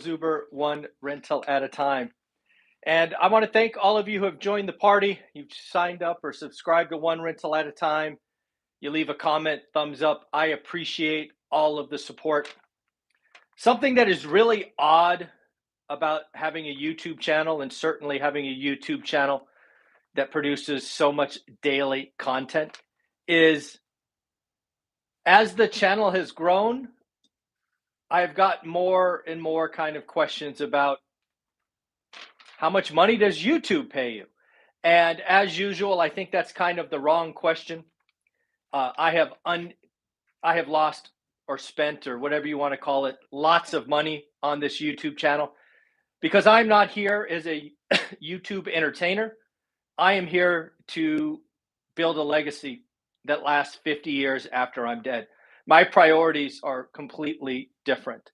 Zuber, one rental at a time. And I want to thank all of you who have joined the party. You've signed up or subscribed to One Rental at a Time. You leave a comment, thumbs up. I appreciate all of the support. Something that is really odd about having a YouTube channel, and certainly having a YouTube channel that produces so much daily content, is as the channel has grown, I've got more and more kind of questions about how much money does YouTube pay you? And as usual, I think that's kind of the wrong question. I have lost or spent, or whatever you want to call it, lots of money on this YouTube channel because I'm not here as a YouTube entertainer. I am here to build a legacy that lasts 50 years after I'm dead. My priorities are completely different.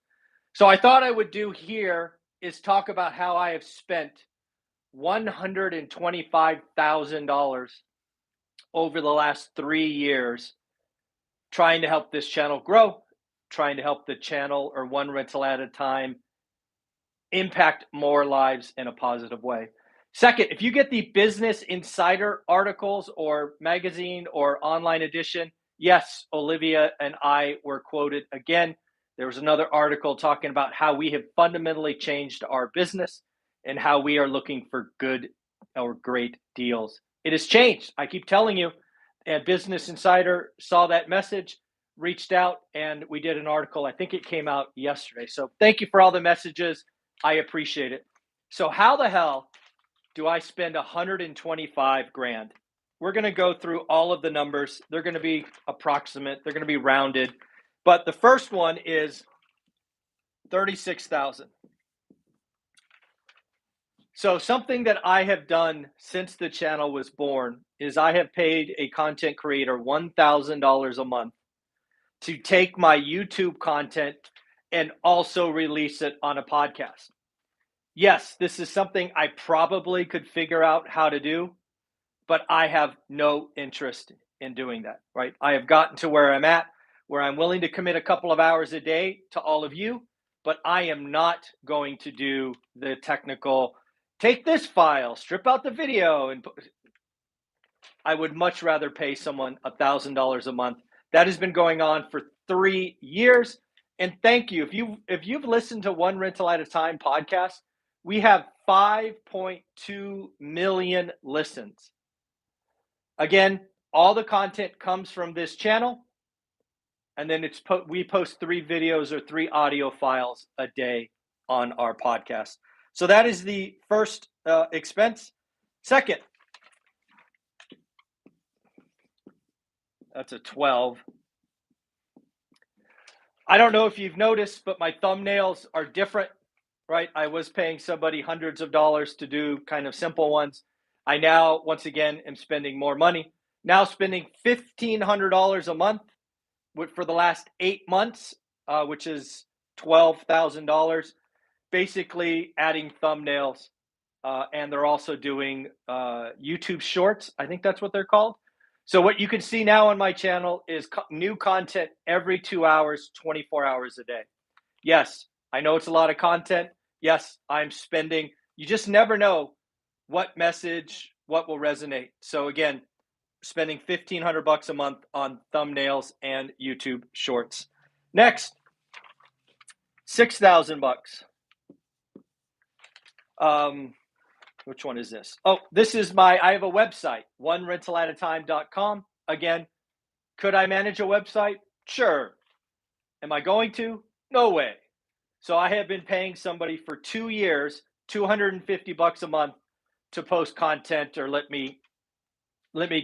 So I thought I would do here is talk about how I have spent $125,000 over the last 3 years trying to help this channel grow, trying to help the channel, or One Rental at a Time, impact more lives in a positive way. Second, if you get the Business Insider articles or magazine or online edition, yes, Olivia and I were quoted again. There was another article talking about how we have fundamentally changed our business and how we are looking for good or great deals. It has changed. I keep telling you, and Business Insider saw that message, reached out, and we did an article. I think it came out yesterday. So thank you for all the messages. I appreciate it. So how the hell do I spend 125 grand? We're going to go through all of the numbers. They're going to be approximate. They're going to be rounded. But the first one is 36,000. So something that I have done since the channel was born is I have paid a content creator $1,000 a month to take my YouTube content and also release it on a podcast. Yes, this is something I probably could figure out how to do, but I have no interest in doing that, right? I have gotten to where I'm at, where I'm willing to commit a couple of hours a day to all of you, but I am not going to do the technical, take this file, strip out the video, and I would much rather pay someone $1,000 a month. That has been going on for 3 years. And thank you. If you've listened to One Rental at a Time podcast, we have 5.2 million listens. Again, all the content comes from this channel, and then we post 3 videos or 3 audio files a day on our podcast. So that is the first expense. Second, that's a 12. I don't know if you've noticed, but my thumbnails are different, right? I was paying somebody hundreds of dollars to do kind of simple ones. I now, once again, am spending more money. Now spending $1,500 a month for the last 8 months, which is $12,000, basically adding thumbnails. And they're also doing YouTube shorts. I think that's what they're called. So what you can see now on my channel is new content every 2 hours, 24 hours a day. Yes, I know it's a lot of content. Yes, I'm spending. You just never know what message, what will resonate. So again, spending $1,500 a month on thumbnails and YouTube shorts. Next, $6,000. Which one is this? Oh, this is I have a website, onerentalatatime.com. Again, could I manage a website? Sure. Am I going to? No way. So I have been paying somebody for 2 years, $250 a month to post content, or let me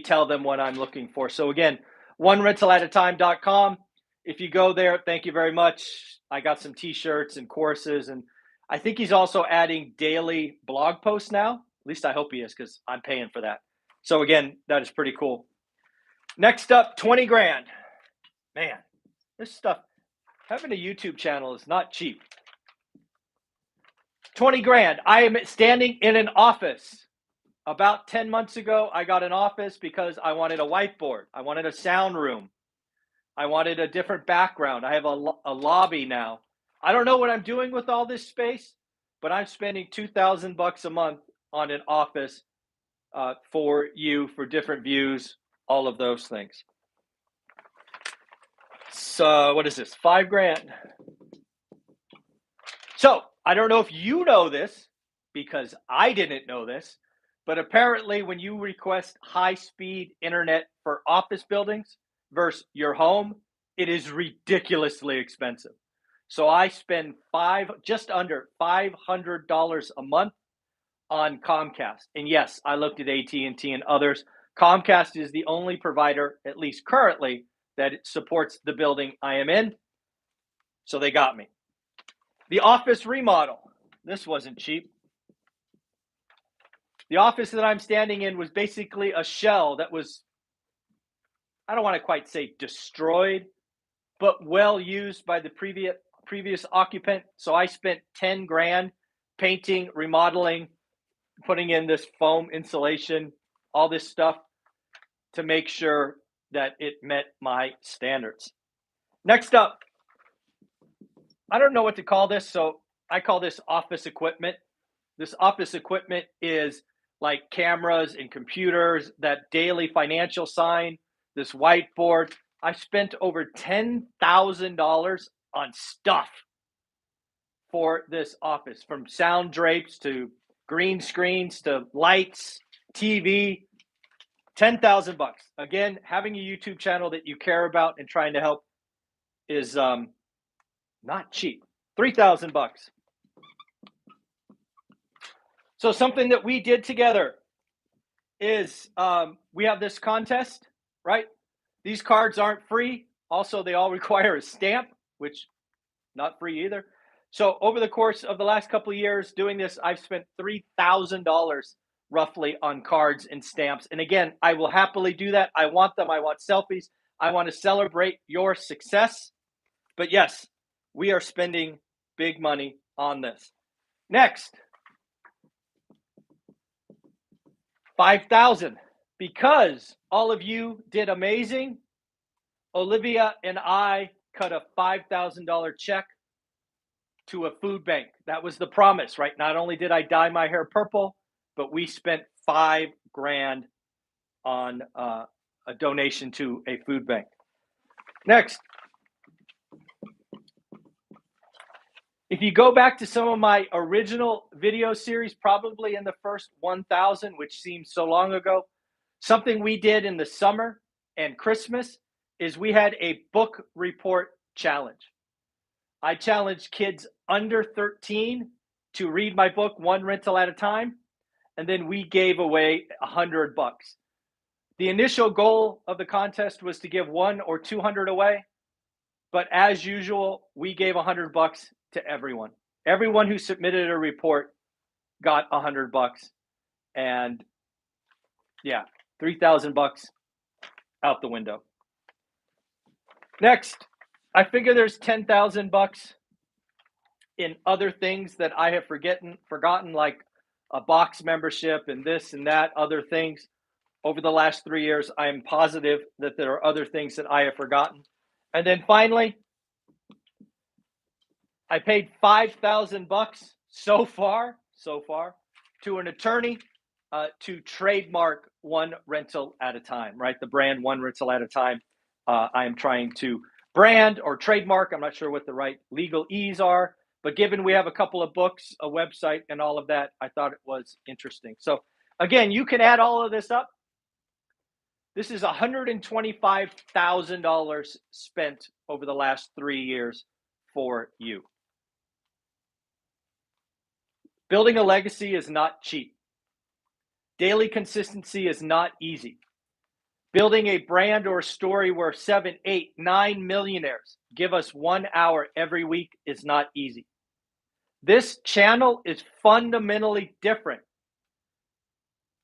tell them what I'm looking for. So again, onerentalatatime.com. If you go there, thank you very much. I got some t-shirts and courses, and I think he's also adding daily blog posts now. At least I hope he is, because I'm paying for that. So again, that is pretty cool. Next up, 20 grand. Man, this stuff, having a YouTube channel is not cheap. 20 grand. I am standing in an office. About 10 months ago, I got an office because I wanted a whiteboard. I wanted a sound room. I wanted a different background. I have a lobby now. I don't know what I'm doing with all this space, but I'm spending $2,000 a month on an office for you, for different views, all of those things. So what is this? $5,000. So I don't know if you know this, because I didn't know this, but apparently when you request high-speed internet for office buildings versus your home, it is ridiculously expensive. So I spend just under $500 a month on Comcast. And yes, I looked at AT&T and others. Comcast is the only provider, at least currently, that supports the building I am in. So they got me. The office remodel. This wasn't cheap. The office that I'm standing in was basically a shell that was, I don't want to quite say destroyed, but well used by the previous occupant. So I spent 10 grand painting, remodeling, putting in this foam insulation, all this stuff to make sure that it met my standards. Next up, I don't know what to call this, so I call this office equipment. This office equipment is like cameras and computers, that daily financial sign, this whiteboard. I spent over $10,000 on stuff for this office, from sound drapes to green screens to lights, TV. $10,000. Again, having a YouTube channel that you care about and trying to help is not cheap. $3,000. So something that we did together is we have this contest, right? These cards aren't free. Also, they all require a stamp, which not free either. So over the course of the last couple of years doing this, I've spent $3,000 roughly on cards and stamps. And again, I will happily do that. I want them. I want selfies. I want to celebrate your success. But yes, we are spending big money on this. Next, $5,000. Because all of you did amazing, Olivia and I cut a $5,000 check to a food bank. That was the promise, right? Not only did I dye my hair purple, but we spent $5,000 on a donation to a food bank. Next, if you go back to some of my original video series, probably in the first 1,000, which seems so long ago, something we did in the summer and Christmas is we had a book report challenge. I challenged kids under 13 to read my book one rental at a time, and then we gave away $100. The initial goal of the contest was to give 100 or 200 away, but as usual, we gave $100 to everyone. Everyone who submitted a report got $100, and yeah, $3,000 out the window. Next, I figure there's $10,000 in other things that I have forgotten, like a box membership and this and that, other things. Over the last 3 years, I am positive that there are other things that I have forgotten. And then finally, I paid $5,000 so far to an attorney to trademark one rental at a time, right? The brand one rental at a time. I am trying to brand or trademark. I'm not sure what the right legal E's are, but given we have a couple of books, a website, and all of that, I thought it was interesting. So again, you can add all of this up. This is $125,000 spent over the last 3 years for you. Building a legacy is not cheap. Daily consistency is not easy. Building a brand or story where 7, 8, 9 millionaires give us 1 hour every week is not easy. This channel is fundamentally different.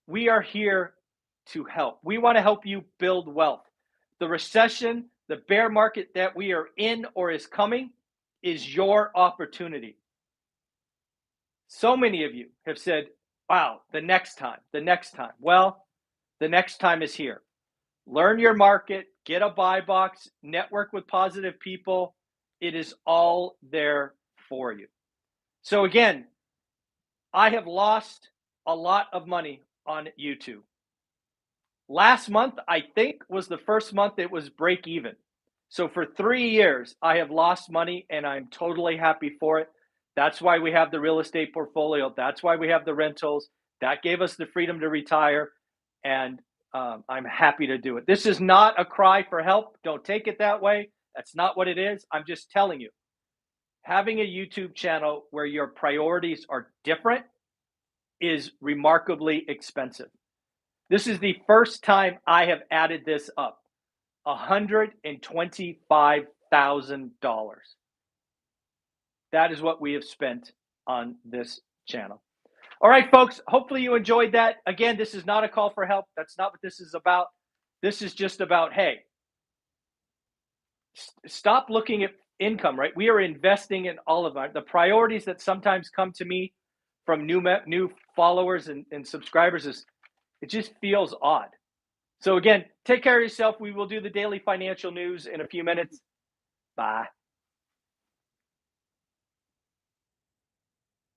We are here to help. We want to help you build wealth. The recession, the bear market that we are in or is coming is your opportunity. So many of you have said, wow, the next time. Well, the next time is here. Learn your market, get a buy box, network with positive people. It is all there for you. So again, I have lost a lot of money on YouTube. Last month, I think, was the first month it was break even. So for 3 years, I have lost money and I'm totally happy for it. That's why we have the real estate portfolio. That's why we have the rentals. That gave us the freedom to retire. And I'm happy to do it. This is not a cry for help. Don't take it that way. That's not what it is. I'm just telling you, having a YouTube channel where your priorities are different is remarkably expensive. This is the first time I have added this up. $125,000. That is what we have spent on this channel. All right, folks, hopefully you enjoyed that. Again, this is not a call for help. That's not what this is about. This is just about, hey, stop looking at income, right? We are investing in all of the priorities that sometimes come to me from new followers and subscribers is, it just feels odd. So again, take care of yourself. We will do the daily financial news in a few minutes. Bye.